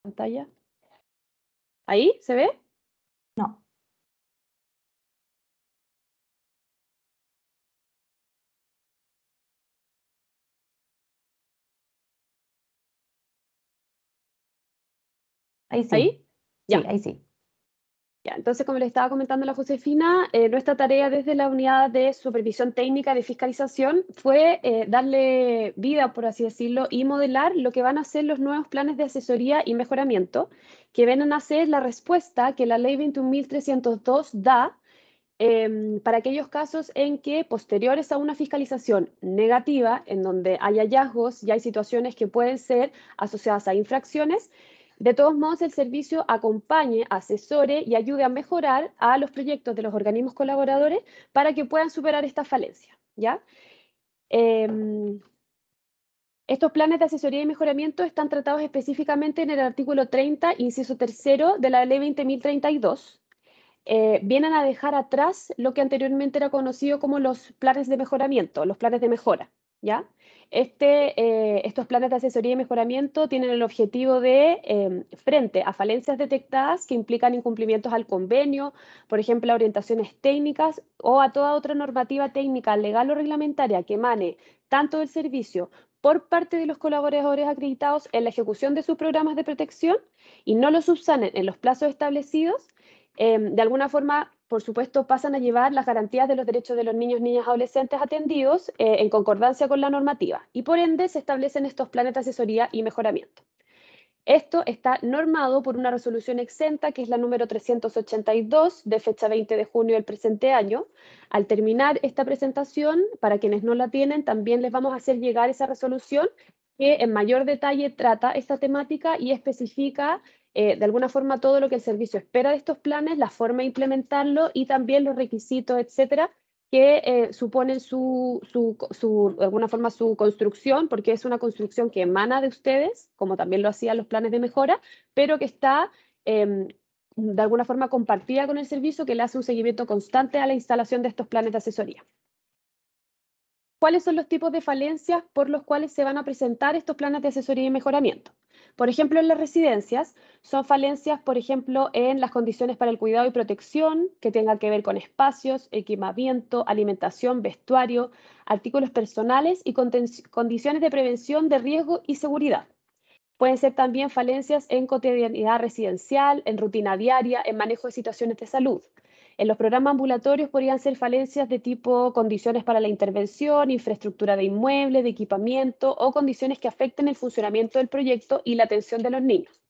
pantalla. ¿Ahí se ve? No. Ahí sí. ¿Ahí? Ya. Sí, ahí sí. Ya, entonces, como le estaba comentando la Josefina, nuestra tarea desde la unidad de supervisión técnica de fiscalización fue darle vida, por así decirlo, y modelar lo que van a ser los nuevos planes de asesoría y mejoramiento, que vienen a ser la respuesta que la Ley 21.302 da para aquellos casos en que, posteriores a una fiscalización negativa, en donde hay hallazgos y hay situaciones que pueden ser asociadas a infracciones, de todos modos el servicio acompañe, asesore y ayude a mejorar a los proyectos de los organismos colaboradores para que puedan superar esta falencia, ¿ya? Estos planes de asesoría y mejoramiento están tratados específicamente en el artículo 30, inciso tercero de la Ley 20.032. Vienen a dejar atrás lo que anteriormente era conocido como los planes de mejoramiento, los planes de mejora, ¿ya? Estos planes de asesoría y mejoramiento tienen el objetivo de, frente a falencias detectadas que implican incumplimientos al convenio, por ejemplo, a orientaciones técnicas o a toda otra normativa técnica, legal o reglamentaria que emane tanto del servicio por parte de los colaboradores acreditados en la ejecución de sus programas de protección y no los subsanen en los plazos establecidos, de alguna forma, por supuesto, pasan a llevar las garantías de los derechos de los niños, niñas, adolescentes atendidos en concordancia con la normativa y por ende se establecen estos planes de asesoría y mejoramiento. Esto está normado por una resolución exenta, que es la número 382, de fecha 20 de junio del presente año. Al terminar esta presentación, para quienes no la tienen, también les vamos a hacer llegar esa resolución que en mayor detalle trata esta temática y especifica de alguna forma todo lo que el servicio espera de estos planes, la forma de implementarlo y también los requisitos, etcétera, que suponen de alguna forma su construcción, porque es una construcción que emana de ustedes, como también lo hacían los planes de mejora, pero que está de alguna forma compartida con el servicio, que le hace un seguimiento constante a la instalación de estos planes de asesoría. ¿Cuáles son los tipos de falencias por los cuales se van a presentar estos planes de asesoría y mejoramiento? Por ejemplo, en las residencias son falencias, por ejemplo, en las condiciones para el cuidado y protección, que tengan que ver con espacios, equipamiento, alimentación, vestuario, artículos personales y condiciones de prevención de riesgo y seguridad. Pueden ser también falencias en cotidianidad residencial, en rutina diaria, en manejo de situaciones de salud. En los programas ambulatorios podrían ser falencias de tipo condiciones para la intervención, infraestructura de inmuebles, de equipamiento o condiciones que afecten el funcionamiento del proyecto y la atención de los niños.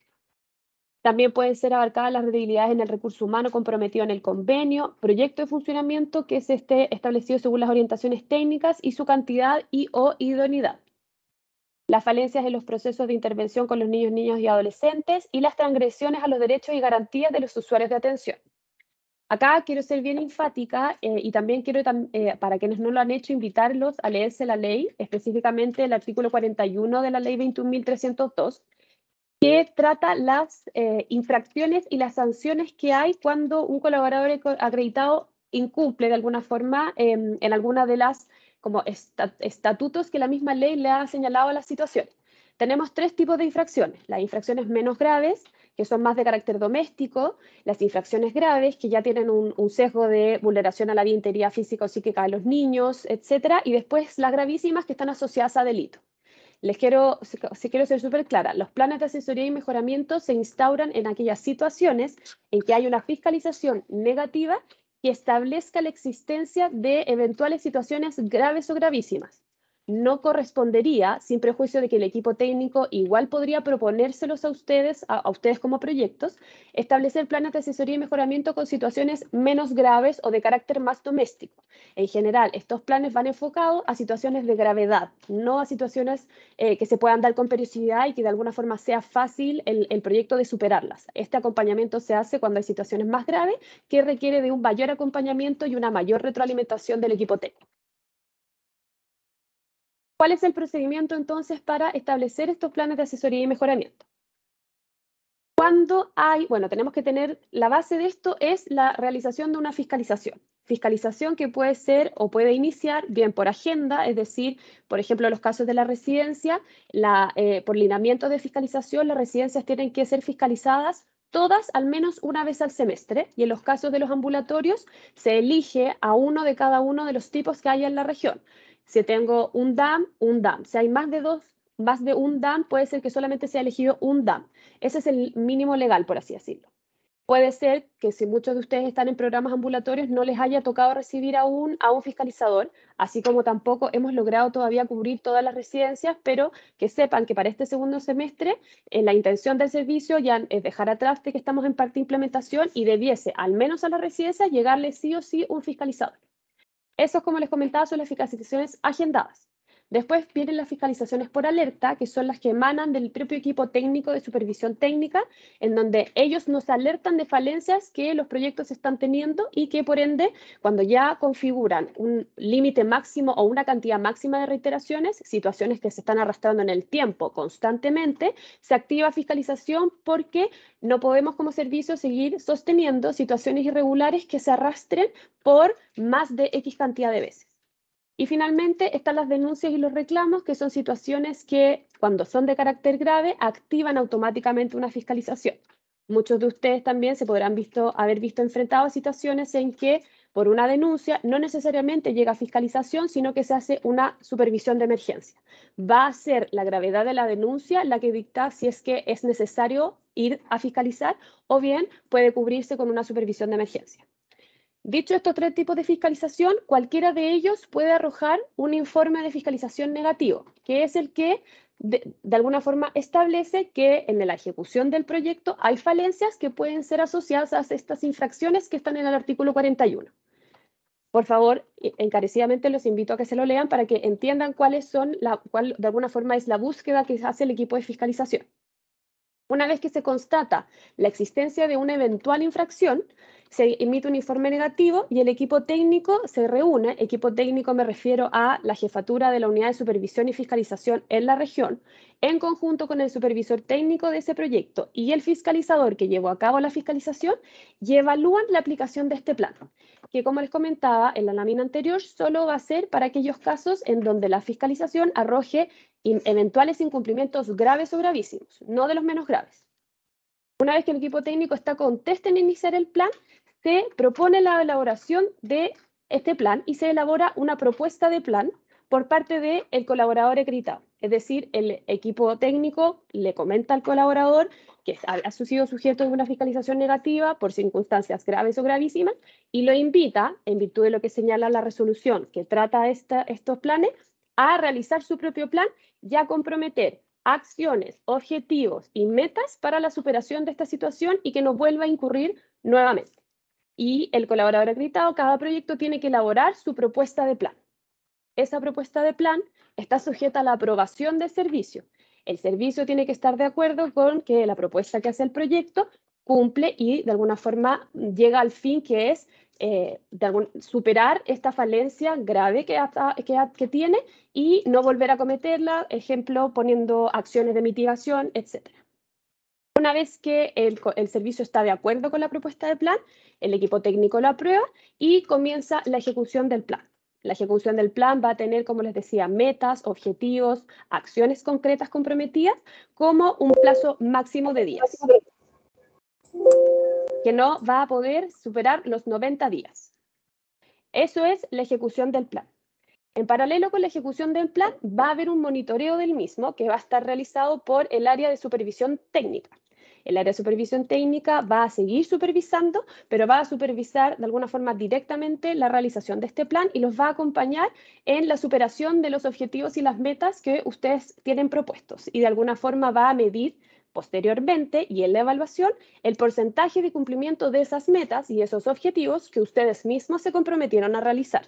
También pueden ser abarcadas las debilidades en el recurso humano comprometido en el convenio, proyecto de funcionamiento que se esté establecido según las orientaciones técnicas y su cantidad y o idoneidad. Las falencias en los procesos de intervención con los niños, niñas y adolescentes y las transgresiones a los derechos y garantías de los usuarios de atención. Acá quiero ser bien enfática y también quiero, para quienes no lo han hecho, invitarlos a leerse la ley, específicamente el artículo 41 de la ley 21.302, que trata las infracciones y las sanciones que hay cuando un colaborador acreditado incumple de alguna forma en alguna de las como estatutos que la misma ley le ha señalado a la situación. Tenemos tres tipos de infracciones: las infracciones menos graves, que son más de carácter doméstico; las infracciones graves, que ya tienen un sesgo de vulneración a la vida integridad física o psíquica de los niños, etcétera, y después las gravísimas, que están asociadas a delito. Quiero ser súper clara: los planes de asesoría y mejoramiento se instauran en aquellas situaciones en que hay una fiscalización negativa que establezca la existencia de eventuales situaciones graves o gravísimas. No correspondería, sin prejuicio de que el equipo técnico igual podría proponérselos a ustedes como proyectos, establecer planes de asesoría y mejoramiento con situaciones menos graves o de carácter más doméstico. En general, estos planes van enfocados a situaciones de gravedad, no a situaciones que se puedan dar con periodicidad y que de alguna forma sea fácil el proyecto de superarlas. Este acompañamiento se hace cuando hay situaciones más graves que requiere de un mayor acompañamiento y una mayor retroalimentación del equipo técnico. ¿Cuál es el procedimiento entonces para establecer estos planes de asesoría y mejoramiento? Cuando hay, bueno, tenemos que tener, la base de esto es la realización de una fiscalización. fiscalización que puede ser o puede iniciar bien por agenda, es decir, por ejemplo, en los casos de la residencia, por lineamiento de fiscalización, las residencias tienen que ser fiscalizadas todas al menos una vez al semestre, y en los casos de los ambulatorios se elige a uno de cada uno de los tipos que haya en la región. Si tengo un DAM, un DAM. Si hay más de un DAM, puede ser que solamente sea elegido un DAM. Ese es el mínimo legal, por así decirlo. Puede ser que si muchos de ustedes están en programas ambulatorios no les haya tocado recibir a un fiscalizador, así como tampoco hemos logrado todavía cubrir todas las residencias, pero que sepan que para este segundo semestre la intención del servicio ya es dejar atrás de que estamos en parte de implementación y debiese, al menos a la residencia, llegarle sí o sí un fiscalizador. Eso, como les comentaba, son las fiscalizaciones agendadas. Después vienen las fiscalizaciones por alerta, que son las que emanan del propio equipo técnico de supervisión técnica, en donde ellos nos alertan de falencias que los proyectos están teniendo y que, por ende, cuando ya configuran un límite máximo o una cantidad máxima de reiteraciones, situaciones que se están arrastrando en el tiempo constantemente, se activa fiscalización porque no podemos como servicio seguir sosteniendo situaciones irregulares que se arrastren por más de X cantidad de veces. Y finalmente están las denuncias y los reclamos, que son situaciones que, cuando son de carácter grave, activan automáticamente una fiscalización. Muchos de ustedes también se podrán haber visto enfrentados a situaciones en que por una denuncia no necesariamente llega a fiscalización, sino que se hace una supervisión de emergencia. Va a ser la gravedad de la denuncia la que dicta si es que es necesario ir a fiscalizar o bien puede cubrirse con una supervisión de emergencia. Dicho estos tres tipos de fiscalización, cualquiera de ellos puede arrojar un informe de fiscalización negativo, que es el que de alguna forma establece que en la ejecución del proyecto hay falencias que pueden ser asociadas a estas infracciones que están en el artículo 41. Por favor, encarecidamente los invito a que se lo lean para que entiendan cuál de alguna forma es la búsqueda que hace el equipo de fiscalización. Una vez que se constata la existencia de una eventual infracción, se emite un informe negativo y el equipo técnico se reúne. Equipo técnico me refiero a la jefatura de la unidad de supervisión y fiscalización en la región, en conjunto con el supervisor técnico de ese proyecto y el fiscalizador que llevó a cabo la fiscalización, y evalúan la aplicación de este plan, que, como les comentaba en la lámina anterior, solo va a ser para aquellos casos en donde la fiscalización arroje eventuales incumplimientos graves o gravísimos, no de los menos graves. Una vez que el equipo técnico está contesta en iniciar el plan, se propone la elaboración de este plan y se elabora una propuesta de plan por parte del colaborador acreditado. Es decir, el equipo técnico le comenta al colaborador que ha sido sujeto de una fiscalización negativa por circunstancias graves o gravísimas y lo invita, en virtud de lo que señala la resolución que trata estos planes, a realizar su propio plan y a comprometer acciones, objetivos y metas para la superación de esta situación y que no vuelva a incurrir nuevamente. Y el colaborador acreditado, cada proyecto tiene que elaborar su propuesta de plan. Esa propuesta de plan está sujeta a la aprobación del servicio. El servicio tiene que estar de acuerdo con que la propuesta que hace el proyecto cumple y de alguna forma llega al fin, que es superar esta falencia grave que tiene y no volver a cometerla, ejemplo, poniendo acciones de mitigación, etc. Una vez que el servicio está de acuerdo con la propuesta de plan, el equipo técnico lo aprueba y comienza la ejecución del plan. La ejecución del plan va a tener, como les decía, metas, objetivos, acciones concretas comprometidas, como un plazo máximo de días, que no va a poder superar los 90 días. Eso es la ejecución del plan. En paralelo con la ejecución del plan, va a haber un monitoreo del mismo que va a estar realizado por el área de supervisión técnica. El área de supervisión técnica va a seguir supervisando, pero va a supervisar de alguna forma directamente la realización de este plan y los va a acompañar en la superación de los objetivos y las metas que ustedes tienen propuestos. Y de alguna forma va a medir posteriormente y en la evaluación el porcentaje de cumplimiento de esas metas y esos objetivos que ustedes mismos se comprometieron a realizar.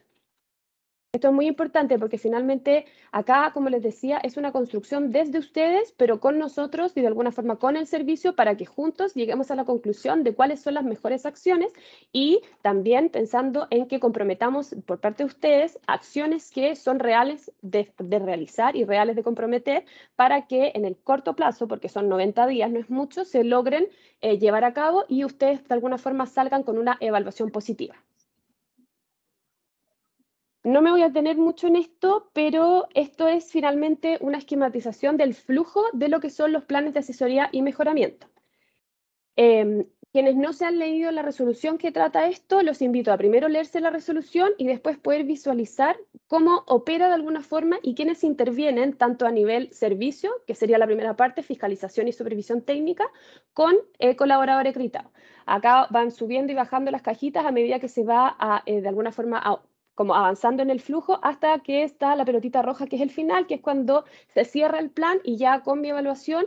Esto es muy importante porque finalmente acá, como les decía, es una construcción desde ustedes, pero con nosotros y de alguna forma con el servicio para que juntos lleguemos a la conclusión de cuáles son las mejores acciones y también pensando en que comprometamos por parte de ustedes acciones que son reales de realizar y reales de comprometer para que en el corto plazo, porque son 90 días, no es mucho, se logren llevar a cabo y ustedes de alguna forma salgan con una evaluación positiva. No me voy a detener mucho en esto, pero esto es finalmente una esquematización del flujo de lo que son los planes de asesoría y mejoramiento. Quienes no se han leído la resolución que trata esto, los invito a primero leerse la resolución y después poder visualizar cómo opera de alguna forma y quiénes intervienen tanto a nivel servicio, que sería la primera parte, fiscalización y supervisión técnica, con colaborador acreditado. Acá van subiendo y bajando las cajitas a medida que se va de alguna forma como avanzando en el flujo hasta que está la pelotita roja, que es el final, que es cuando se cierra el plan y ya con mi evaluación,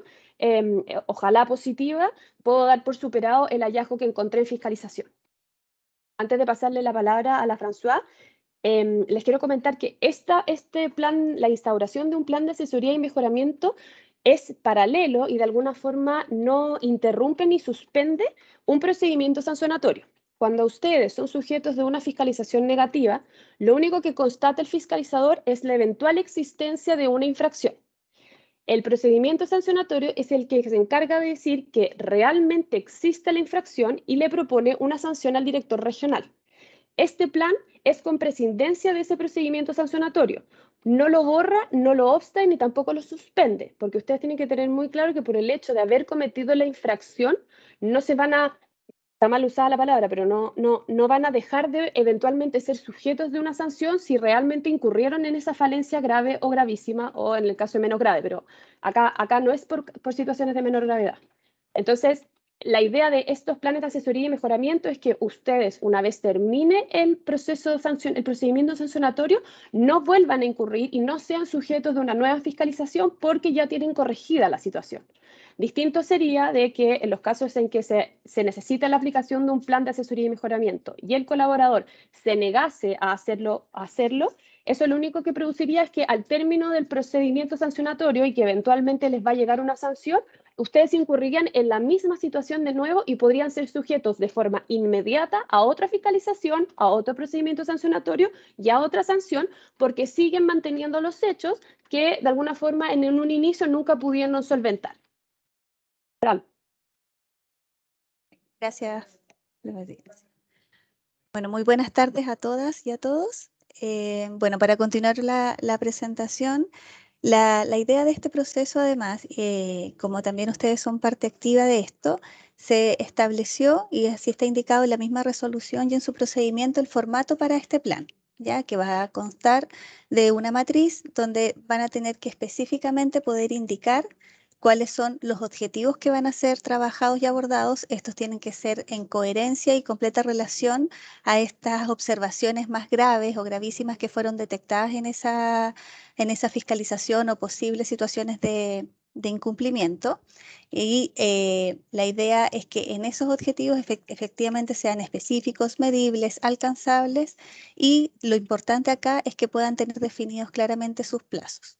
ojalá positiva, puedo dar por superado el hallazgo que encontré en fiscalización. Antes de pasarle la palabra a la François, les quiero comentar que este plan, la instauración de un plan de asesoría y mejoramiento es paralelo y de alguna forma no interrumpe ni suspende un procedimiento sancionatorio. Cuando ustedes son sujetos de una fiscalización negativa, lo único que constata el fiscalizador es la eventual existencia de una infracción. El procedimiento sancionatorio es el que se encarga de decir que realmente existe la infracción y le propone una sanción al director regional. Este plan es con prescindencia de ese procedimiento sancionatorio. No lo borra, no lo obsta ni tampoco lo suspende, porque ustedes tienen que tener muy claro que por el hecho de haber cometido la infracción, no se van a, está mal usada la palabra, pero no van a dejar de eventualmente ser sujetos de una sanción si realmente incurrieron en esa falencia grave o gravísima, o en el caso de menos grave, pero acá no es por situaciones de menor gravedad. Entonces, la idea de estos planes de asesoría y mejoramiento es que ustedes, una vez termine el el procedimiento sancionatorio, no vuelvan a incurrir y no sean sujetos de una nueva fiscalización porque ya tienen corregida la situación. Distinto sería de que en los casos en que se necesita la aplicación de un plan de asesoría y mejoramiento y el colaborador se negase a hacerlo, eso lo único que produciría es que al término del procedimiento sancionatorio y que eventualmente les va a llegar una sanción, ustedes incurrirían en la misma situación de nuevo y podrían ser sujetos de forma inmediata a otra fiscalización, a otro procedimiento sancionatorio y a otra sanción, porque siguen manteniendo los hechos que de alguna forma en un inicio nunca pudieron solventar. Gracias. Bueno, muy buenas tardes a todas y a todos. Bueno, para continuar la presentación, la idea de este proceso, además, como también ustedes son parte activa de esto, se estableció, y así está indicado en la misma resolución y en su procedimiento, el formato para este plan, ya que va a constar de una matriz donde van a tener que específicamente poder indicar cuáles son los objetivos que van a ser trabajados y abordados. Estos tienen que ser en coherencia y completa relación a estas observaciones más graves o gravísimas que fueron detectadas en esa fiscalización o posibles situaciones de incumplimiento. Y la idea es que en esos objetivos efectivamente sean específicos, medibles, alcanzables, y lo importante acá es que puedan tener definidos claramente sus plazos.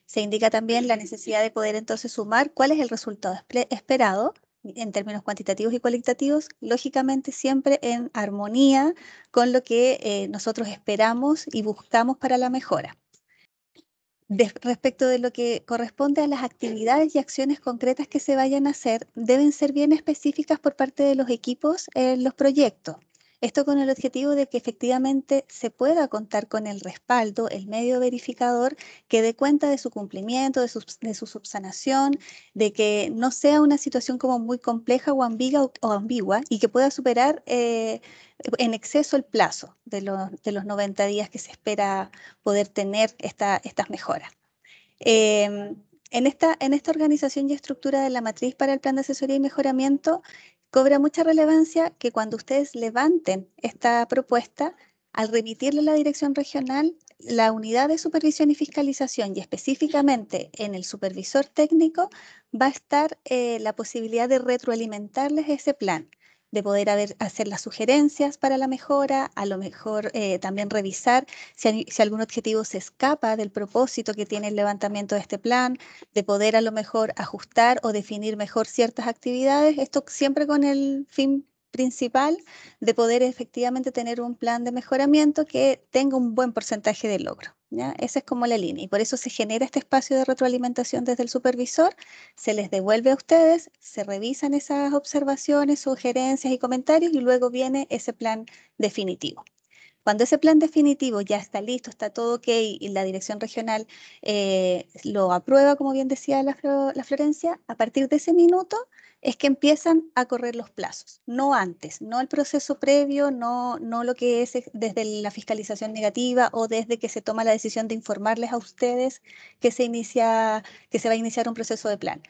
Se indica también la necesidad de poder entonces sumar cuál es el resultado esperado en términos cuantitativos y cualitativos, lógicamente siempre en armonía con lo que nosotros esperamos y buscamos para la mejora. Respecto de lo que corresponde a las actividades y acciones concretas que se vayan a hacer, deben ser bien específicas por parte de los equipos en los proyectos. Esto con el objetivo de que efectivamente se pueda contar con el respaldo, el medio verificador que dé cuenta de su cumplimiento, de su subsanación, de que no sea una situación como muy compleja o ambigua y que pueda superar en exceso el plazo de los 90 días que se espera poder tener estas mejoras. En esta organización y estructura de la matriz para el plan de asesoría y mejoramiento, cobra mucha relevancia que cuando ustedes levanten esta propuesta, al remitirle a la dirección regional, la unidad de supervisión y fiscalización, y específicamente en el supervisor técnico, va a estar la posibilidad de retroalimentarles ese plan, de poder hacer las sugerencias para la mejora, a lo mejor también revisar si algún objetivo se escapa del propósito que tiene el levantamiento de este plan, de poder a lo mejor ajustar o definir mejor ciertas actividades, esto siempre con el fin principal de poder efectivamente tener un plan de mejoramiento que tenga un buen porcentaje de logro, ¿ya? Esa es como la línea, y por eso se genera este espacio de retroalimentación desde el supervisor, se les devuelve a ustedes, se revisan esas observaciones, sugerencias y comentarios, y luego viene ese plan definitivo. Cuando ese plan definitivo ya está listo, está todo ok y la dirección regional lo aprueba, como bien decía la Florencia, a partir de ese minuto es que empiezan a correr los plazos, no antes, no el proceso previo, no lo que es desde la fiscalización negativa o desde que se toma la decisión de informarles a ustedes que se va a iniciar un proceso de plan.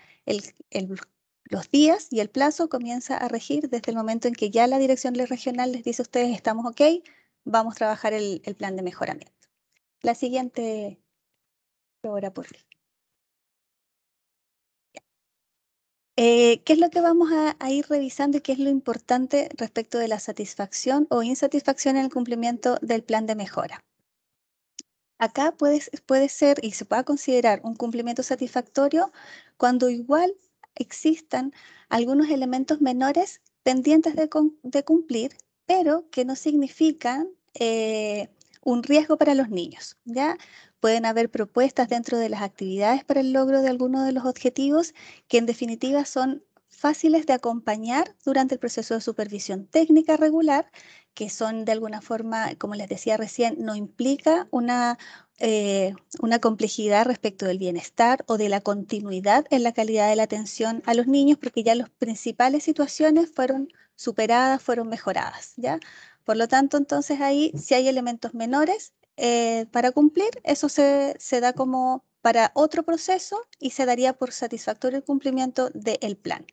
Los días y el plazo comienza a regir desde el momento en que ya la dirección regional les dice a ustedes estamos ok, vamos a trabajar el plan de mejoramiento. La siguiente hora, por favor. ¿Qué es lo que vamos a ir revisando y qué es lo importante respecto de la satisfacción o insatisfacción en el cumplimiento del plan de mejora? Acá puede ser y se puede considerar un cumplimiento satisfactorio cuando igual existan algunos elementos menores pendientes de cumplir, pero que no significan un riesgo para los niños, ¿ya? Pueden haber propuestas dentro de las actividades para el logro de alguno de los objetivos que en definitiva son fáciles de acompañar durante el proceso de supervisión técnica regular, que son de alguna forma, como les decía recién, no implica una complejidad respecto del bienestar o de la continuidad en la calidad de la atención a los niños, porque ya las principales situaciones fueron superadas, fueron mejoradas, ¿ya? Por lo tanto, entonces ahí, si hay elementos menores para cumplir, eso se da como para otro proceso y se daría por satisfactorio el cumplimiento del plan.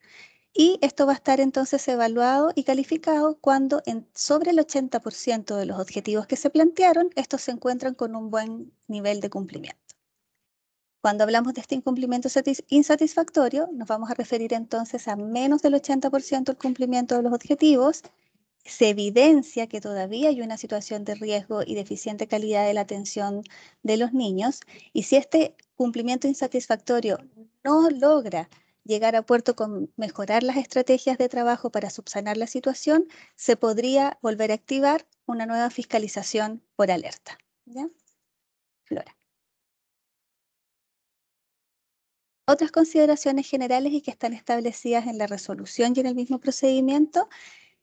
Y esto va a estar entonces evaluado y calificado cuando sobre el 80% de los objetivos que se plantearon, estos se encuentran con un buen nivel de cumplimiento. Cuando hablamos de este incumplimiento insatisfactorio, nos vamos a referir entonces a menos del 80% del cumplimiento de los objetivos. Se evidencia que todavía hay una situación de riesgo y deficiente calidad de la atención de los niños. Y si este cumplimiento insatisfactorio no logra llegar a puerto con mejorar las estrategias de trabajo para subsanar la situación, se podría volver a activar una nueva fiscalización por alerta. ¿Ya? Flora. Otras consideraciones generales y que están establecidas en la resolución y en el mismo procedimiento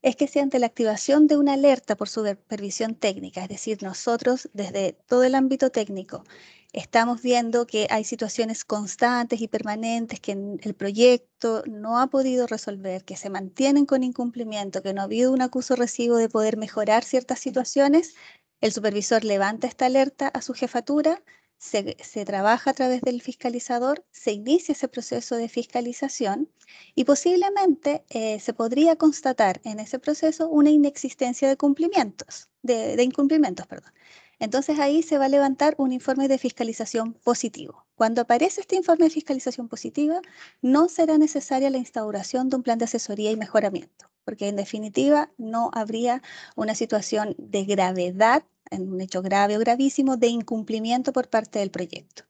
es que si ante la activación de una alerta por supervisión técnica, es decir, nosotros desde todo el ámbito técnico estamos viendo que hay situaciones constantes y permanentes que el proyecto no ha podido resolver, que se mantienen con incumplimiento, que no ha habido un acuso recibo de poder mejorar ciertas situaciones, el supervisor levanta esta alerta a su jefatura, se trabaja a través del fiscalizador, se inicia ese proceso de fiscalización y posiblemente se podría constatar en ese proceso una inexistencia de cumplimientos, de incumplimientos, perdón. Entonces ahí se va a levantar un informe de fiscalización positivo. Cuando aparece este informe de fiscalización positiva, no será necesaria la instauración de un plan de asesoría y mejoramiento, porque en definitiva no habría una situación de gravedad, en un hecho grave o gravísimo, de incumplimiento por parte del proyecto.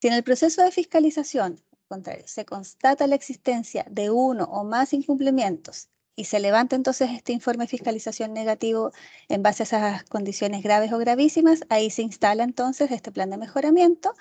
Si en el proceso de fiscalización contrario, se constata la existencia de uno o más incumplimientos y se levanta entonces este informe de fiscalización negativo en base a esas condiciones graves o gravísimas, ahí se instala entonces este plan de mejoramiento,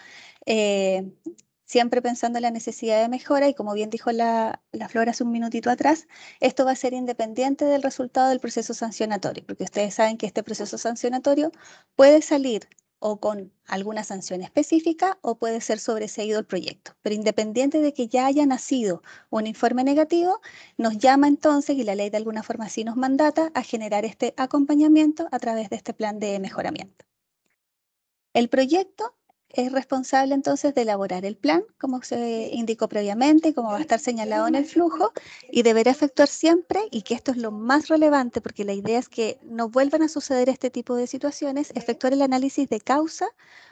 siempre pensando en la necesidad de mejora y como bien dijo la Flora hace un minutito atrás, esto va a ser independiente del resultado del proceso sancionatorio, porque ustedes saben que este proceso sancionatorio puede salir o con alguna sanción específica o puede ser sobreseído el proyecto. Pero independiente de que ya haya nacido un informe negativo, nos llama entonces, y la ley de alguna forma así nos mandata, a generar este acompañamiento a través de este plan de mejoramiento. El proyecto es responsable entonces de elaborar el plan, como se indicó previamente, como va a estar señalado en el flujo, y deberá efectuar siempre, y que esto es lo más relevante, porque la idea es que no vuelvan a suceder este tipo de situaciones, efectuar el análisis de causa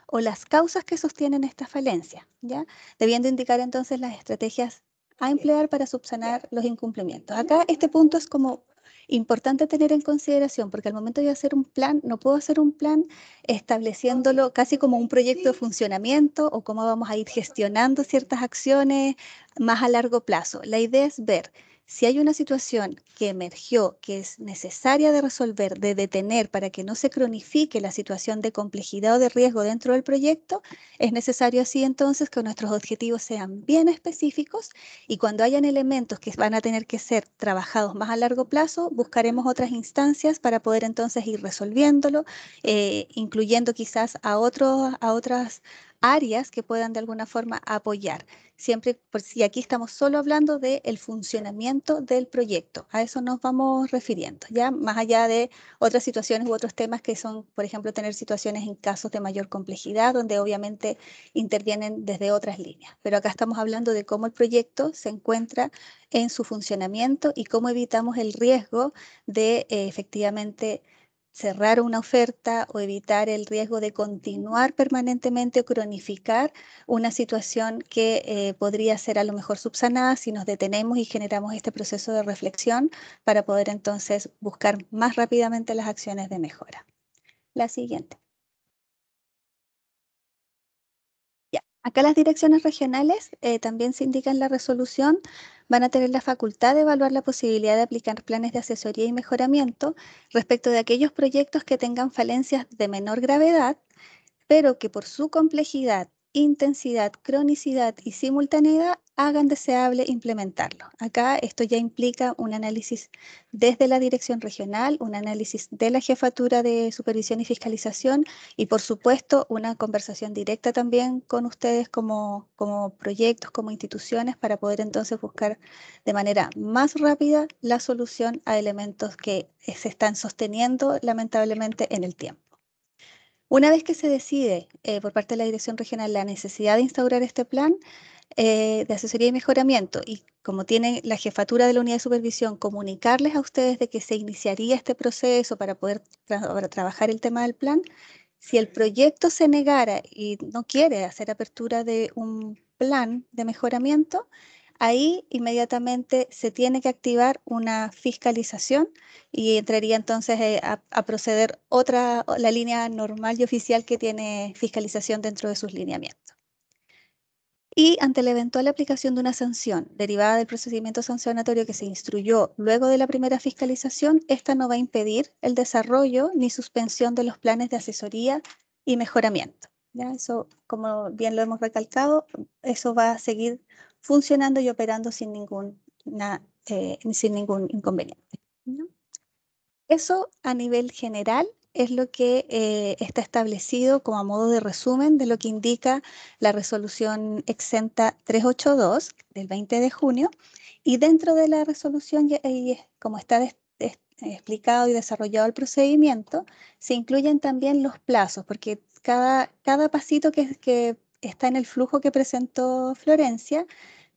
o las causas que sostienen esta falencia, ¿ya? Debiendo indicar entonces las estrategias a emplear para subsanar los incumplimientos. Acá este punto es como importante tener en consideración, porque al momento de hacer un plan, no puedo hacer un plan estableciéndolo casi como un proyecto de funcionamiento o cómo vamos a ir gestionando ciertas acciones más a largo plazo. La idea es ver Si hay una situación que emergió, que es necesaria de resolver, de detener para que no se cronifique la situación de complejidad o de riesgo dentro del proyecto, es necesario así entonces que nuestros objetivos sean bien específicos y cuando hayan elementos que van a tener que ser trabajados más a largo plazo, buscaremos otras instancias para poder entonces ir resolviéndolo, incluyendo quizás a otras áreas que puedan de alguna forma apoyar. Siempre, por si aquí estamos solo hablando del funcionamiento del proyecto, a eso nos vamos refiriendo, ya más allá de otras situaciones u otros temas que son, por ejemplo, tener situaciones en casos de mayor complejidad, donde obviamente intervienen desde otras líneas. Pero acá estamos hablando de cómo el proyecto se encuentra en su funcionamiento y cómo evitamos el riesgo de efectivamente cerrar una oferta o evitar el riesgo de continuar permanentemente o cronificar una situación que podría ser a lo mejor subsanada si nos detenemos y generamos este proceso de reflexión para poder entonces buscar más rápidamente las acciones de mejora. La siguiente. Ya. Acá las direcciones regionales también se indica en la resolución, van a tener la facultad de evaluar la posibilidad de aplicar planes de asesoría y mejoramiento respecto de aquellos proyectos que tengan falencias de menor gravedad pero que por su complejidad, intensidad, cronicidad y simultaneidad hagan deseable implementarlo. Acá esto ya implica un análisis desde la dirección regional, un análisis de la jefatura de supervisión y fiscalización y por supuesto una conversación directa también con ustedes como proyectos, como instituciones para poder entonces buscar de manera más rápida la solución a elementos que se están sosteniendo lamentablemente en el tiempo. Una vez que se decide por parte de la Dirección Regional la necesidad de instaurar este plan de asesoría y mejoramiento y como tiene la jefatura de la unidad de supervisión, comunicarles a ustedes de que se iniciaría este proceso para poder para trabajar el tema del plan, si el proyecto se negara y no quiere hacer apertura de un plan de mejoramiento, ahí inmediatamente se tiene que activar una fiscalización y entraría entonces a proceder la línea normal y oficial que tiene fiscalización dentro de sus lineamientos. Y ante la eventual aplicación de una sanción derivada del procedimiento sancionatorio que se instruyó luego de la primera fiscalización, esta no va a impedir el desarrollo ni suspensión de los planes de asesoría y mejoramiento. ¿Ya? Eso, como bien lo hemos recalcado, eso va a seguir funcionando y operando sin ningún inconveniente. ¿No? Eso a nivel general es lo que está establecido como a modo de resumen de lo que indica la resolución exenta 382 del 20 de junio. Y dentro de la resolución, como está explicado y desarrollado el procedimiento, se incluyen también los plazos, porque cada pasito que está en el flujo que presentó Florencia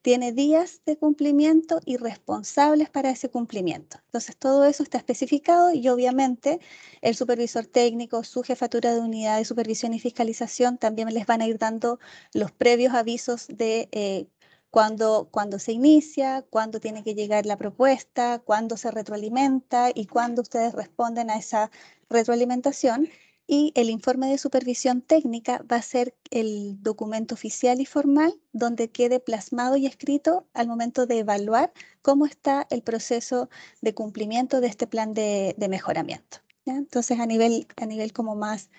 tiene días de cumplimiento y responsables para ese cumplimiento. Entonces, todo eso está especificado y obviamente el supervisor técnico, su jefatura de unidad de supervisión y fiscalización también les van a ir dando los previos avisos de cuándo se inicia, cuándo tiene que llegar la propuesta, cuándo se retroalimenta y cuándo ustedes responden a esa retroalimentación. Y el informe de supervisión técnica va a ser el documento oficial y formal donde quede plasmado y escrito al momento de evaluar cómo está el proceso de cumplimiento de este plan de mejoramiento. ¿Ya? Entonces, a nivel como más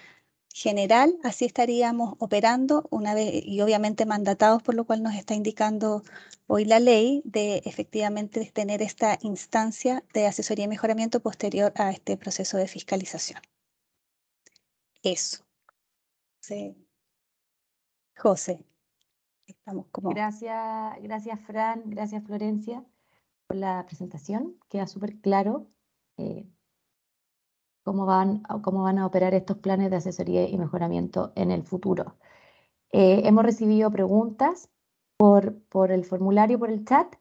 general, así estaríamos operando una vez y obviamente mandatados por lo cual nos está indicando hoy la ley de efectivamente tener esta instancia de asesoría y mejoramiento posterior a este proceso de fiscalización. Eso. Sí. José, estamos como... Gracias Fran, gracias Florencia por la presentación. Queda súper claro cómo van a operar estos planes de asesoría y mejoramiento en el futuro. Hemos recibido preguntas por el formulario, por el chat.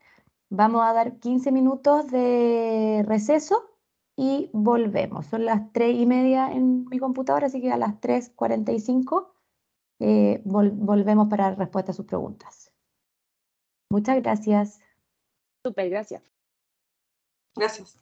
Vamos a dar 15 minutos de receso y volvemos. Son las 3:30 en mi computadora, así que a las 3:45 volvemos para respuesta a sus preguntas. Muchas gracias. Súper, gracias. Gracias.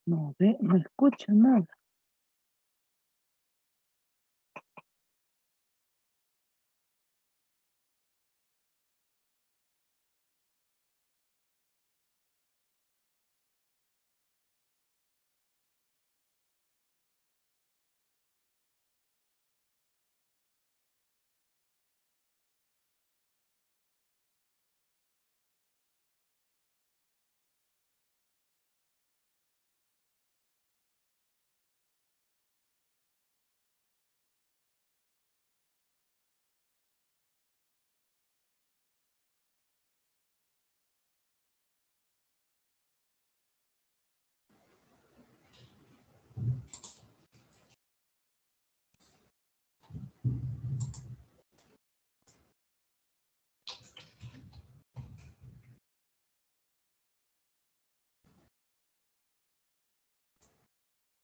No ve, no escucho nada.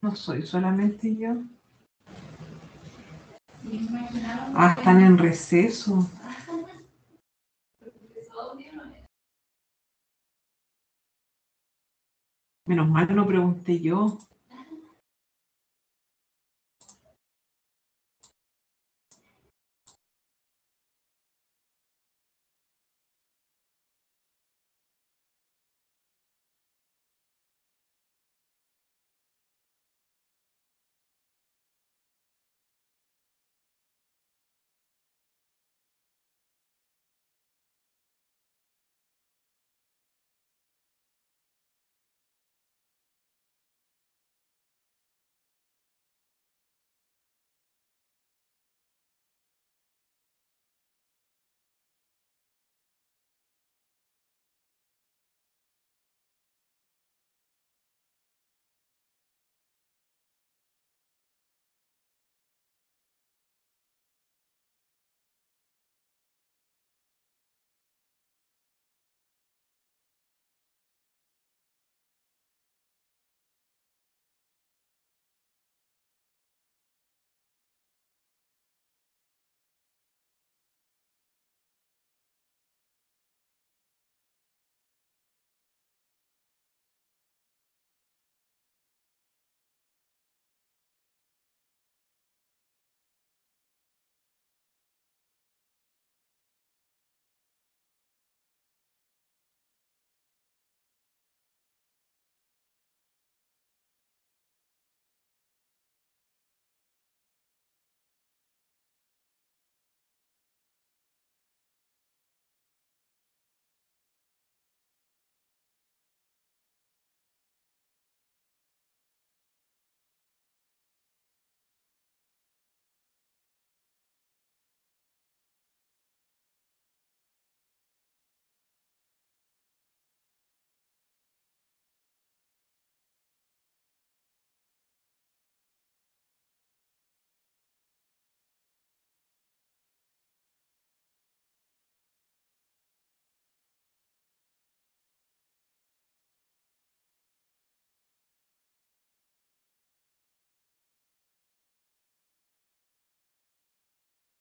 No soy solamente yo. Ah, están en receso. Menos mal no pregunté yo.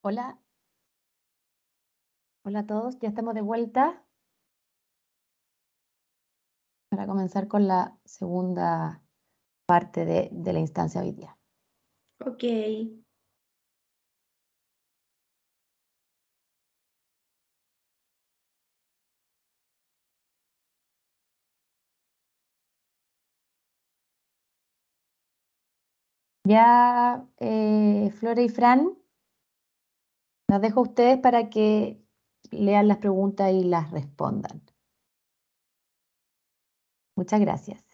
Hola, hola a todos, ya estamos de vuelta para comenzar con la segunda parte de la instancia hoy día. Ok. Ya, Flora y Fran, los dejo a ustedes para que lean las preguntas y las respondan. Muchas gracias.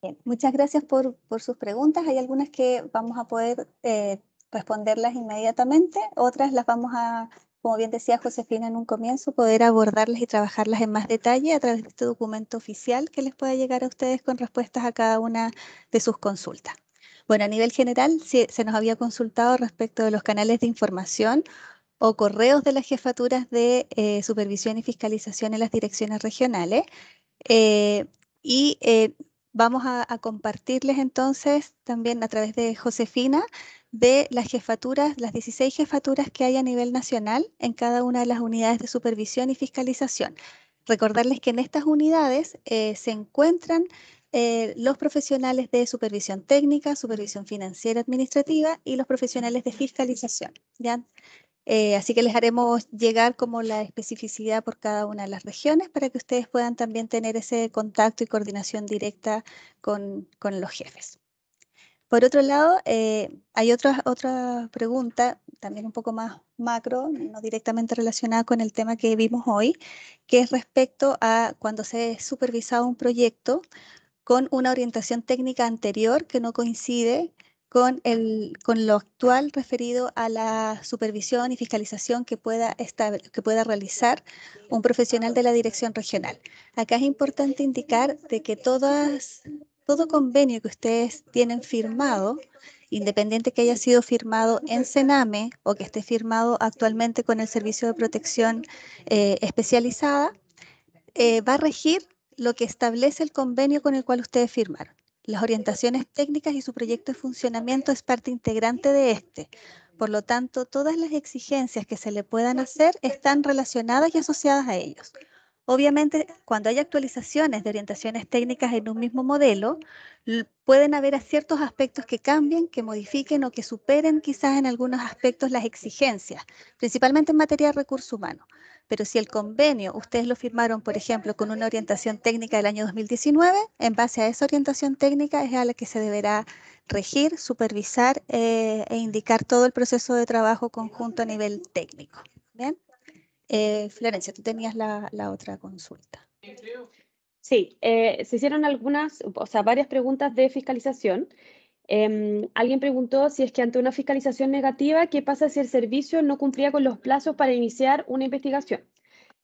Bien, muchas gracias por sus preguntas. Hay algunas que vamos a poder responderlas inmediatamente, otras las vamos a, como bien decía Josefina en un comienzo, poder abordarlas y trabajarlas en más detalle a través de este documento oficial que les pueda llegar a ustedes con respuestas a cada una de sus consultas. Bueno, a nivel general, se nos había consultado respecto de los canales de información o correos de las jefaturas de supervisión y fiscalización en las direcciones regionales. Eh, y vamos a compartirles entonces también a través de Josefina de las jefaturas, las 16 jefaturas que hay a nivel nacional en cada una de las unidades de supervisión y fiscalización. Recordarles que en estas unidades se encuentran los profesionales de supervisión técnica, supervisión financiera administrativa y los profesionales de fiscalización, ¿ya? Así que les haremos llegar como la especificidad por cada una de las regiones para que ustedes puedan también tener ese contacto y coordinación directa con los jefes. Por otro lado, hay otra pregunta, también un poco más macro, no directamente relacionada con el tema que vimos hoy, que es respecto a cuando se ha supervisado un proyecto con una orientación técnica anterior que no coincide con lo actual referido a la supervisión y fiscalización que pueda realizar un profesional de la dirección regional. Acá es importante indicar de que todo convenio que ustedes tienen firmado, independiente que haya sido firmado en Sename o que esté firmado actualmente con el Servicio de Protección Especializada, va a regir lo que establece el convenio con el cual ustedes firmaron. Las orientaciones técnicas y su proyecto de funcionamiento es parte integrante de este. Por lo tanto, todas las exigencias que se le puedan hacer están relacionadas y asociadas a ellos. Obviamente, cuando hay actualizaciones de orientaciones técnicas en un mismo modelo, pueden haber ciertos aspectos que cambien, que modifiquen o que superen quizás en algunos aspectos las exigencias, principalmente en materia de recursos humanos. Pero si el convenio ustedes lo firmaron, por ejemplo, con una orientación técnica del año 2019, en base a esa orientación técnica es a la que se deberá regir, supervisar e indicar todo el proceso de trabajo conjunto a nivel técnico. ¿Bien? Florencia, tú tenías la otra consulta. Sí, se hicieron varias preguntas de fiscalización. Alguien preguntó si es que ante una fiscalización negativa, ¿qué pasa si el servicio no cumplía con los plazos para iniciar una investigación?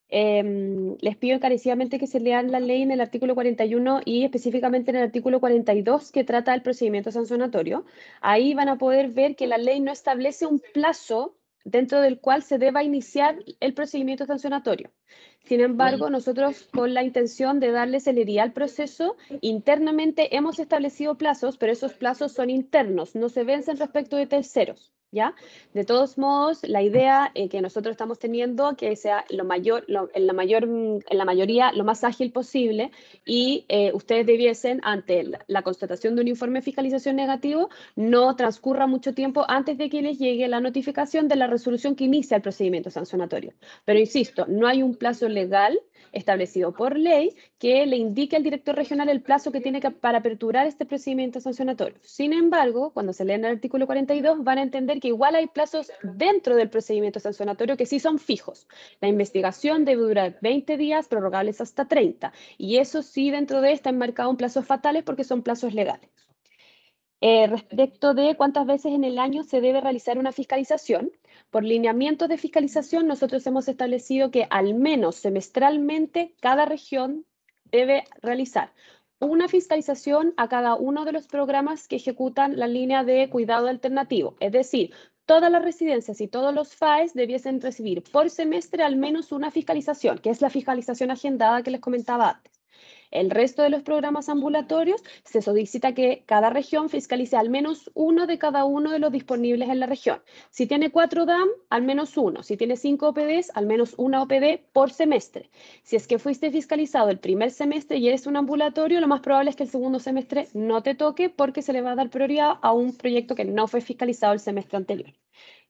Les pido encarecidamente que se lean la ley en el artículo 41 y específicamente en el artículo 42 que trata del procedimiento sancionatorio. Ahí van a poder ver que la ley no establece un plazo dentro del cual se deba iniciar el procedimiento sancionatorio. Sin embargo, nosotros con la intención de darle celeridad al proceso, internamente hemos establecido plazos, pero esos plazos son internos, no se vencen respecto de terceros, ¿ya? De todos modos, la idea que nosotros estamos teniendo que sea en la mayoría lo más ágil posible y ustedes debiesen, ante la constatación de un informe de fiscalización negativo, no transcurra mucho tiempo antes de que les llegue la notificación de la resolución que inicia el procedimiento sancionatorio. Pero insisto, no hay un plazo legal establecido por ley que le indique al director regional el plazo que tiene para aperturar este procedimiento sancionatorio. Sin embargo, cuando se leen el artículo 42, van a entender que igual hay plazos dentro del procedimiento sancionatorio que sí son fijos. La investigación debe durar 20 días, prorrogables hasta 30. Y eso sí, dentro de esta enmarcado en plazos fatales porque son plazos legales. Respecto de cuántas veces en el año se debe realizar una fiscalización, por lineamientos de fiscalización nosotros hemos establecido que al menos semestralmente cada región debe realizar una fiscalización a cada uno de los programas que ejecutan la línea de cuidado alternativo. Es decir, todas las residencias y todos los FAES debiesen recibir por semestre al menos una fiscalización, que es la fiscalización agendada que les comentaba antes. El resto de los programas ambulatorios se solicita que cada región fiscalice al menos uno de cada uno de los disponibles en la región. Si tiene 4 DAM, al menos uno. Si tiene 5 OPDs, al menos una OPD por semestre. Si es que fuiste fiscalizado el primer semestre y eres un ambulatorio, lo más probable es que el segundo semestre no te toque porque se le va a dar prioridad a un proyecto que no fue fiscalizado el semestre anterior.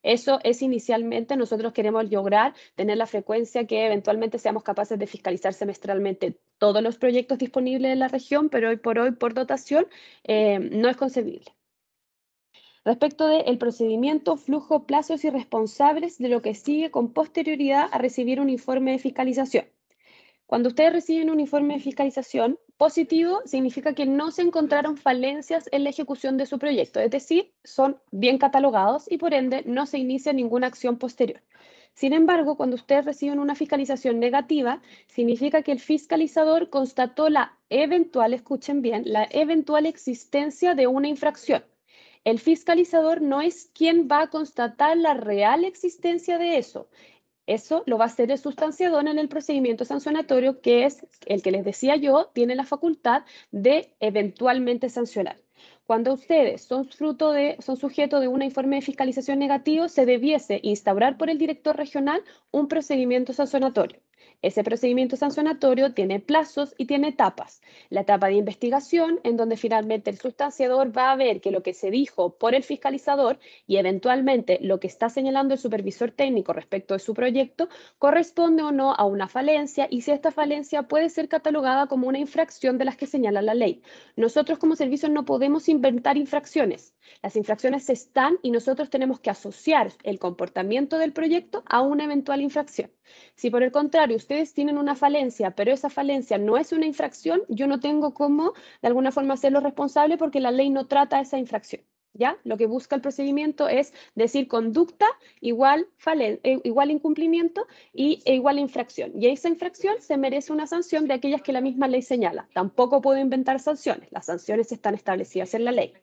Eso es inicialmente, nosotros queremos lograr tener la frecuencia que eventualmente seamos capaces de fiscalizar semestralmente todos los proyectos disponibles en la región, pero hoy, por dotación, no es concebible. Respecto del procedimiento, flujo, plazos y responsables de lo que sigue con posterioridad a recibir un informe de fiscalización. Cuando ustedes reciben un informe de fiscalización positivo, significa que no se encontraron falencias en la ejecución de su proyecto, es decir, son bien catalogados y por ende no se inicia ninguna acción posterior. Sin embargo, cuando ustedes reciben una fiscalización negativa, significa que el fiscalizador constató escuchen bien, la eventual existencia de una infracción. El fiscalizador no es quien va a constatar la real existencia de eso. Eso lo va a hacer el sustanciador en el procedimiento sancionatorio, que es el que les decía yo, tiene la facultad de eventualmente sancionar. Cuando ustedes son sujeto de un informe de fiscalización negativo, se debiese instaurar por el director regional un procedimiento sancionatorio. Ese procedimiento sancionatorio tiene plazos y tiene etapas. La etapa de investigación, en donde finalmente el sustanciador va a ver que lo que se dijo por el fiscalizador y eventualmente lo que está señalando el supervisor técnico respecto de su proyecto corresponde o no a una falencia, y si esta falencia puede ser catalogada como una infracción de las que señala la ley. Nosotros como servicio no podemos inventar infracciones. Las infracciones están y nosotros tenemos que asociar el comportamiento del proyecto a una eventual infracción. Si por el contrario ustedes tienen una falencia, pero esa falencia no es una infracción, yo no tengo cómo de alguna forma hacerlo responsable porque la ley no trata esa infracción. ¿Ya? Lo que busca el procedimiento es decir conducta igual incumplimiento e igual infracción. Y esa infracción se merece una sanción de aquellas que la misma ley señala. Tampoco puedo inventar sanciones. Las sanciones están establecidas en la ley.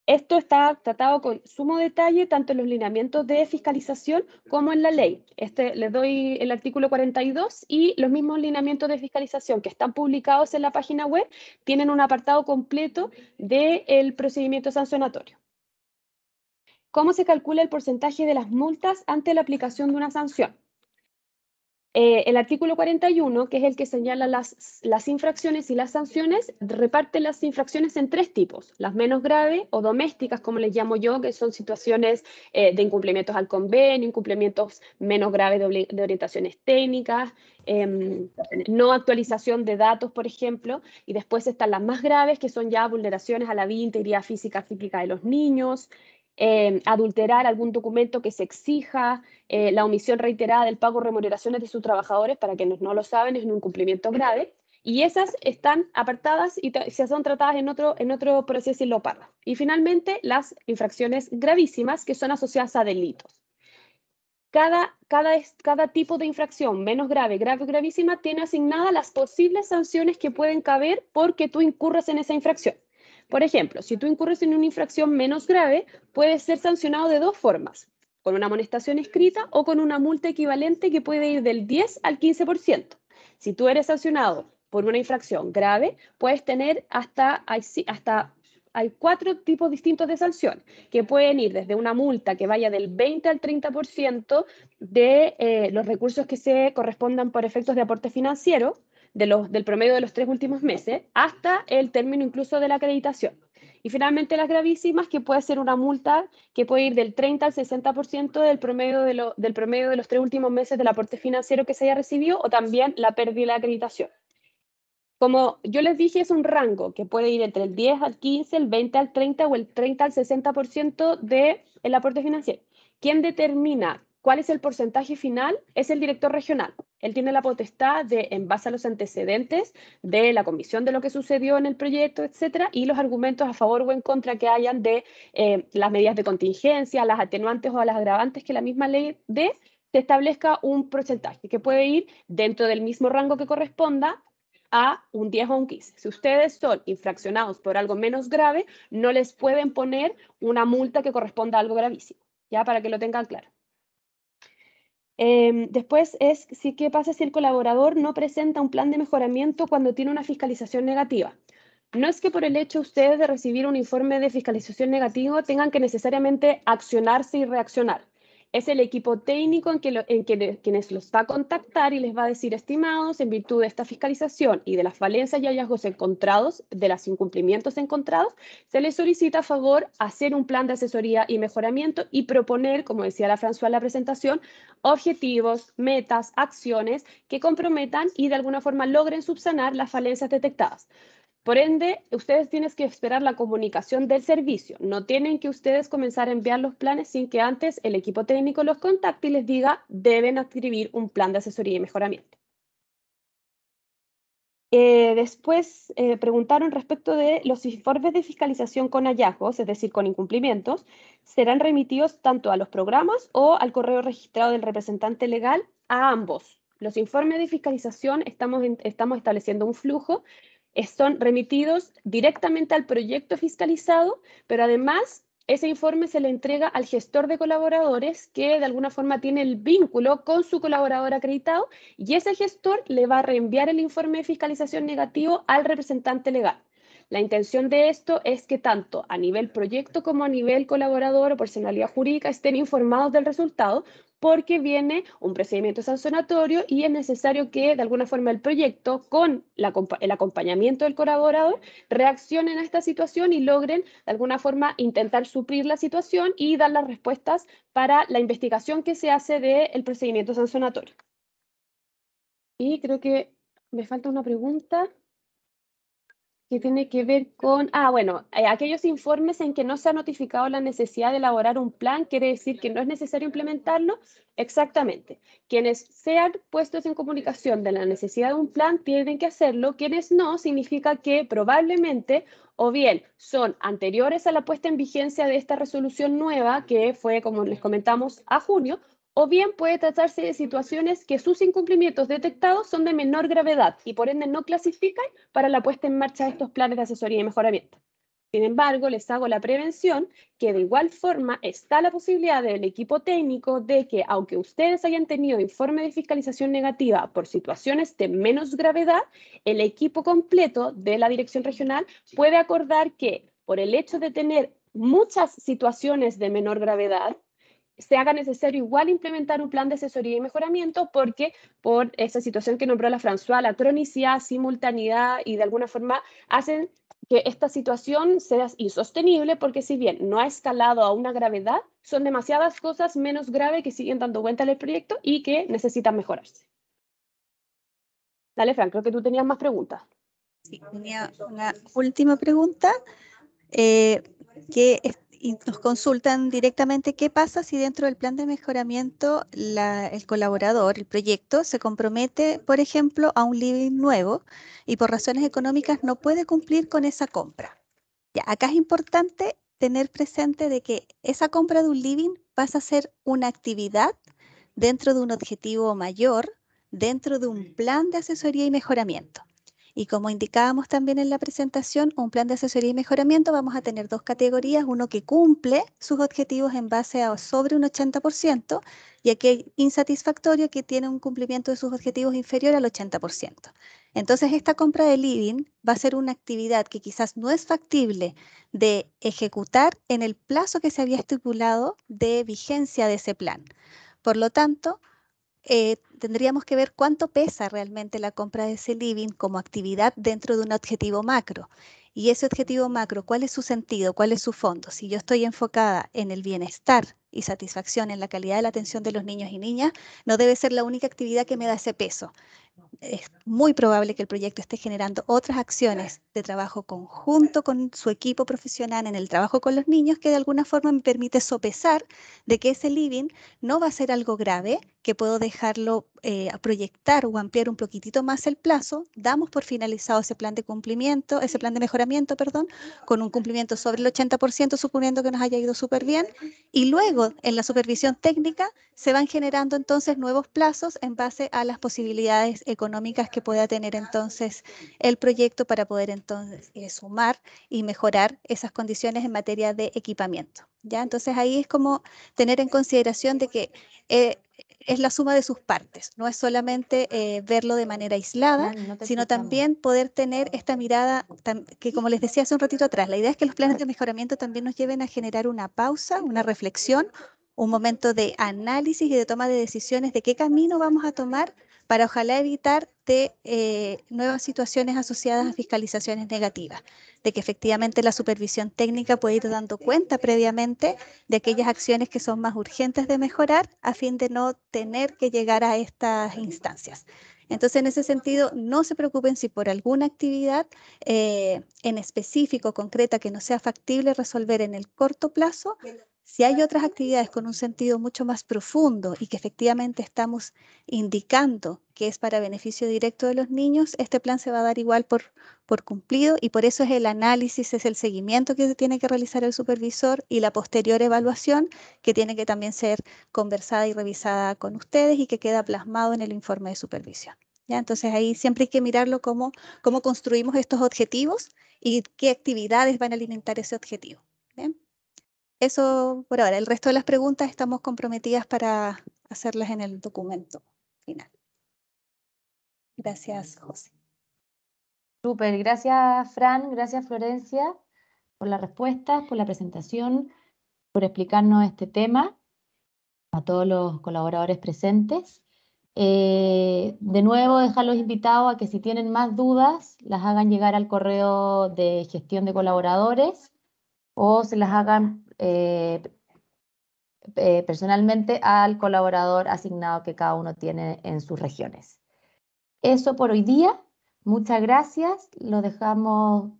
Esto está tratado con sumo detalle tanto en los lineamientos de fiscalización como en la ley. Les doy el artículo 42 y los mismos lineamientos de fiscalización que están publicados en la página web tienen un apartado completo del procedimiento sancionatorio. ¿Cómo se calcula el porcentaje de las multas ante la aplicación de una sanción? El artículo 41, que es el que señala las infracciones y las sanciones, reparte las infracciones en tres tipos: las menos graves o domésticas, como les llamo yo, que son situaciones de incumplimientos al convenio, incumplimientos menos graves de orientaciones técnicas, no actualización de datos, por ejemplo, y después están las más graves, que son ya vulneraciones a la vida e integridad física de los niños, adulterar algún documento que se exija, la omisión reiterada del pago de remuneraciones de sus trabajadores, para quienes no lo saben, es un incumplimiento grave, y esas están apartadas y se son tratadas en otro proceso y lo paga. Y finalmente, las infracciones gravísimas, que son asociadas a delitos. Cada tipo de infracción, menos grave, grave o gravísima, tiene asignadas las posibles sanciones que pueden caber porque tú incurras en esa infracción. Por ejemplo, si tú incurres en una infracción menos grave, puedes ser sancionado de dos formas: con una amonestación escrita o con una multa equivalente que puede ir del 10 al 15%. Si tú eres sancionado por una infracción grave, puedes tener hay 4 tipos distintos de sanción, que pueden ir desde una multa que vaya del 20 al 30% de los recursos que se correspondan por efectos de aporte financiero, del promedio de los 3 últimos meses, hasta el término incluso de la acreditación. Y finalmente las gravísimas, que puede ser una multa que puede ir del 30 al 60% del promedio de los 3 últimos meses del aporte financiero que se haya recibido, o también la pérdida de la acreditación. Como yo les dije, es un rango que puede ir entre el 10 al 15, el 20 al 30 o el 30 al 60% del aporte financiero. ¿Quién determina cuál es el porcentaje final? Es el director regional. Él tiene la potestad de, en base a los antecedentes de la comisión de lo que sucedió en el proyecto, etcétera, y los argumentos a favor o en contra que hayan de las medidas de contingencia, las atenuantes o las agravantes que la misma ley dé, se establezca un porcentaje que puede ir dentro del mismo rango que corresponda a un 10 o un 15. Si ustedes son infraccionados por algo menos grave, no les pueden poner una multa que corresponda a algo gravísimo, ya, para que lo tengan claro. Después es qué pasa si el colaborador no presenta un plan de mejoramiento cuando tiene una fiscalización negativa. No es que por el hecho ustedes de recibir un informe de fiscalización negativo tengan que necesariamente accionarse y reaccionar. Es el equipo técnico quienes los va a contactar y les va a decir: estimados, en virtud de esta fiscalización y de las falencias y hallazgos encontrados, de los incumplimientos encontrados, se les solicita a favor hacer un plan de asesoría y mejoramiento y proponer, como decía la François en la presentación, objetivos, metas, acciones que comprometan y de alguna forma logren subsanar las falencias detectadas. Por ende, ustedes tienen que esperar la comunicación del servicio. No tienen que ustedes comenzar a enviar los planes sin que antes el equipo técnico los contacte y les diga: deben escribir un plan de asesoría y mejoramiento. Después preguntaron respecto de los informes de fiscalización con hallazgos, es decir, con incumplimientos, ¿serán remitidos tanto a los programas o al correo registrado del representante legal? A ambos. Los informes de fiscalización estamos estableciendo un flujo son remitidos directamente al proyecto fiscalizado, pero además ese informe se le entrega al gestor de colaboradores que de alguna forma tiene el vínculo con su colaborador acreditado y ese gestor le va a reenviar el informe de fiscalización negativo al representante legal. La intención de esto es que tanto a nivel proyecto como a nivel colaborador o personalidad jurídica estén informados del resultado, porque viene un procedimiento sancionatorio y es necesario que de alguna forma el proyecto, con el acompañamiento del colaborador, reaccionen a esta situación y logren de alguna forma intentar suplir la situación y dar las respuestas para la investigación que se hace del procedimiento sancionatorio. Y creo que me falta una pregunta que tiene que ver con, aquellos informes en que no se ha notificado la necesidad de elaborar un plan, quiere decir que no es necesario implementarlo. Exactamente. Quienes sean puestos en comunicación de la necesidad de un plan tienen que hacerlo, quienes no, significa que probablemente o bien son anteriores a la puesta en vigencia de esta resolución nueva, que fue, como les comentamos, a junio, o bien puede tratarse de situaciones que sus incumplimientos detectados son de menor gravedad y por ende no clasifican para la puesta en marcha de estos planes de asesoría y mejoramiento. Sin embargo, les hago la prevención que de igual forma está la posibilidad del equipo técnico de que, aunque ustedes hayan tenido informe de fiscalización negativa por situaciones de menos gravedad, el equipo completo de la dirección regional puede acordar que por el hecho de tener muchas situaciones de menor gravedad, se haga necesario igual implementar un plan de asesoría y mejoramiento porque por esa situación que nombró la François, la cronicidad, simultaneidad y de alguna forma hacen que esta situación sea insostenible porque si bien no ha escalado a una gravedad, son demasiadas cosas menos graves que siguen dando vuelta en el proyecto y que necesitan mejorarse. Dale, Fran, creo que tú tenías más preguntas. Sí, tenía una última pregunta y nos consultan directamente qué pasa si dentro del plan de mejoramiento el colaborador, el proyecto, se compromete, por ejemplo, a un living nuevo y por razones económicas no puede cumplir con esa compra. Ya, acá es importante tener presente de que esa compra de un living pasa a ser una actividad dentro de un objetivo mayor, dentro de un plan de asesoría y mejoramiento. Y como indicábamos también en la presentación, un plan de asesoría y mejoramiento vamos a tener dos categorías, uno que cumple sus objetivos en base a sobre un 80% y aquel insatisfactorio que tiene un cumplimiento de sus objetivos inferior al 80%. Entonces esta compra de living va a ser una actividad que quizás no es factible de ejecutar en el plazo que se había estipulado de vigencia de ese plan. Por lo tanto, tendríamos que ver cuánto pesa realmente la compra de ese living como actividad dentro de un objetivo macro. Y ese objetivo macro, ¿cuál es su sentido? ¿Cuál es su fondo? Si yo estoy enfocada en el bienestar y satisfacción en la calidad de la atención de los niños y niñas, no debe ser la única actividad que me da ese peso. Es muy probable que el proyecto esté generando otras acciones de trabajo conjunto con su equipo profesional en el trabajo con los niños que de alguna forma me permite sopesar de que ese living no va a ser algo grave, que puedo dejarlo proyectar o ampliar un poquitito más el plazo. Damos por finalizado ese plan de cumplimiento, ese plan de mejoramiento, perdón, con un cumplimiento sobre el 80%, suponiendo que nos haya ido súper bien. Y luego, en la supervisión técnica, se van generando entonces nuevos plazos en base a las posibilidades económicas que pueda tener entonces el proyecto para poder entonces sumar y mejorar esas condiciones en materia de equipamiento. ¿Ya? Entonces ahí es como tener en consideración de que es la suma de sus partes, no es solamente verlo de manera aislada, sino también poder tener esta mirada que, como les decía hace un ratito atrás, la idea es que los planes de mejoramiento también nos lleven a generar una pausa, una reflexión, un momento de análisis y de toma de decisiones de qué camino vamos a tomar para ojalá evitar nuevas situaciones asociadas a fiscalizaciones negativas, de que efectivamente la supervisión técnica puede ir dando cuenta previamente de aquellas acciones que son más urgentes de mejorar a fin de no tener que llegar a estas instancias. Entonces, en ese sentido, no se preocupen si por alguna actividad en específico, concreta, que no sea factible resolver en el corto plazo. Si hay otras actividades con un sentido mucho más profundo y que efectivamente estamos indicando que es para beneficio directo de los niños, este plan se va a dar igual por cumplido y por eso es el análisis, es el seguimiento que tiene que realizar el supervisor y la posterior evaluación que tiene que también ser conversada y revisada con ustedes y que queda plasmado en el informe de supervisión. ¿ya? Entonces ahí siempre hay que mirarlo cómo construimos estos objetivos y qué actividades van a alimentar ese objetivo. ¿Bien? Eso por ahora. El resto de las preguntas estamos comprometidas para hacerlas en el documento final. Gracias, José. Súper, gracias Fran, gracias Florencia por las respuestas, por la presentación, por explicarnos este tema, a todos los colaboradores presentes. De nuevo, dejarlos invitados a que si tienen más dudas, las hagan llegar al correo de gestión de colaboradores o se las hagan personalmente al colaborador asignado que cada uno tiene en sus regiones. Eso por hoy día. Muchas gracias. Los dejamos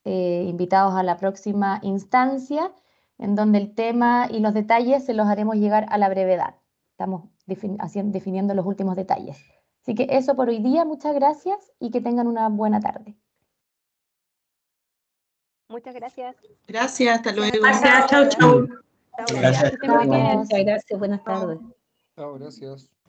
invitados a la próxima instancia, en donde el tema y los detalles se los haremos llegar a la brevedad. Estamos definiendo los últimos detalles. Así que eso por hoy día. Muchas gracias y que tengan una buena tarde. Muchas gracias. Gracias, hasta luego. Gracias, chau, chau. Chao, Gracias. que estén muy bien. Chao. Muchas gracias, buenas tardes. Chao, gracias.